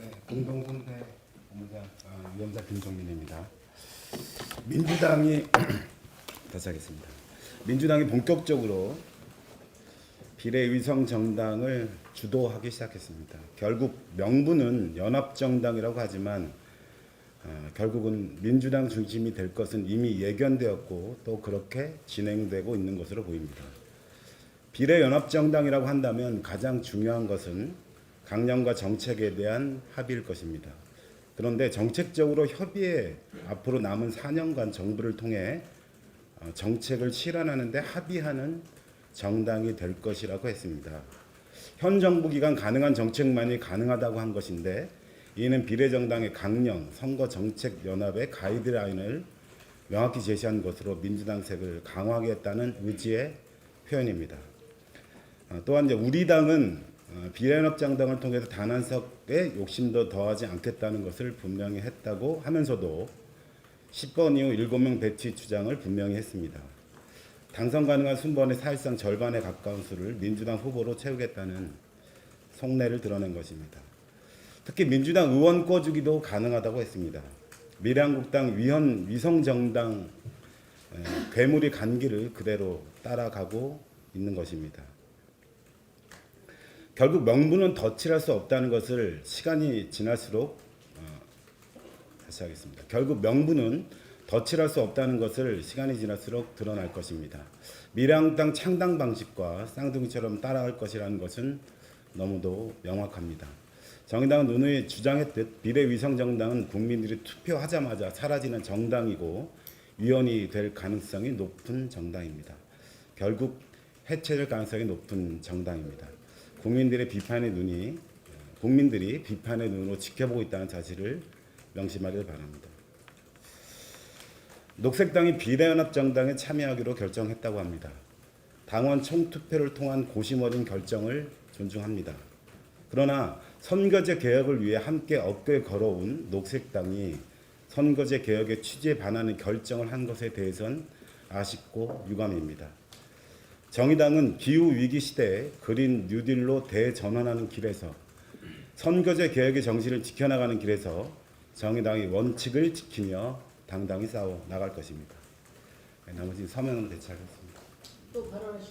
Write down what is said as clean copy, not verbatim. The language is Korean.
네, 공동선대 본부장 위원장 김종민입니다. 민주당이 다시 하겠습니다. 민주당이 본격적으로 비례위성 정당을 주도하기 시작했습니다. 결국 명분은 연합정당이라고 하지만 결국은 민주당 중심이 될 것은 이미 예견되었고 또 그렇게 진행되고 있는 것으로 보입니다. 비례연합정당이라고 한다면 가장 중요한 것은 강령과 정책에 대한 합의일 것입니다. 그런데 정책적으로 협의해 앞으로 남은 4년간 정부를 통해 정책을 실현하는 데 합의하는 정당이 될 것이라고 했습니다. 현 정부 기간 가능한 정책만이 가능하다고 한 것인데 이는 비례정당의 강령, 선거정책 연합의 가이드라인을 명확히 제시한 것으로 민주당 색을 강화하겠다는 의지의 표현입니다. 또한 이제 우리 당은 비례연합정당을 통해서 단 한 석의 욕심도 더하지 않겠다는 것을 분명히 했다고 하면서도 10번 이후 7명 배치 주장을 분명히 했습니다. 당선 가능한 순번의 사실상 절반에 가까운 수를 민주당 후보로 채우겠다는 속내를 드러낸 것입니다. 특히 민주당 의원 꿔주기도 가능하다고 했습니다. 미래한국당 위성정당 괴물이 간 길을 그대로 따라가고 있는 것입니다. 결국 명분은 덧칠할 수 없다는 것을 시간이 지날수록 다시 하겠습니다. 결국 명분은 덧칠할 수 없다는 것을 시간이 지날수록 드러날 것입니다. 미래한국당 창당 방식과 쌍둥이처럼 따라갈 것이라는 것은 너무도 명확합니다. 정의당은 누누이 주장했듯 비례위성정당은 국민들이 투표하자마자 사라지는 정당이고 위헌이 될 가능성이 높은 정당입니다. 결국 해체될 가능성이 높은 정당입니다. 국민들이 비판의 눈으로 지켜보고 있다는 사실을 명심하길 바랍니다. 녹색당이 비례연합정당에 참여하기로 결정했다고 합니다. 당원 총투표를 통한 고심 어린 결정을 존중합니다. 그러나 선거제 개혁을 위해 함께 어깨에 걸어온 녹색당이 선거제 개혁의 취지에 반하는 결정을 한 것에 대해선 아쉽고 유감입니다. 정의당은 기후위기 시대에 그린 뉴딜로 대전환하는 길에서 선거제 개혁의 정신을 지켜나가는 길에서 정의당이 원칙을 지키며 당당히 싸워 나갈 것입니다. 나머지 서명은 대체하겠습니다.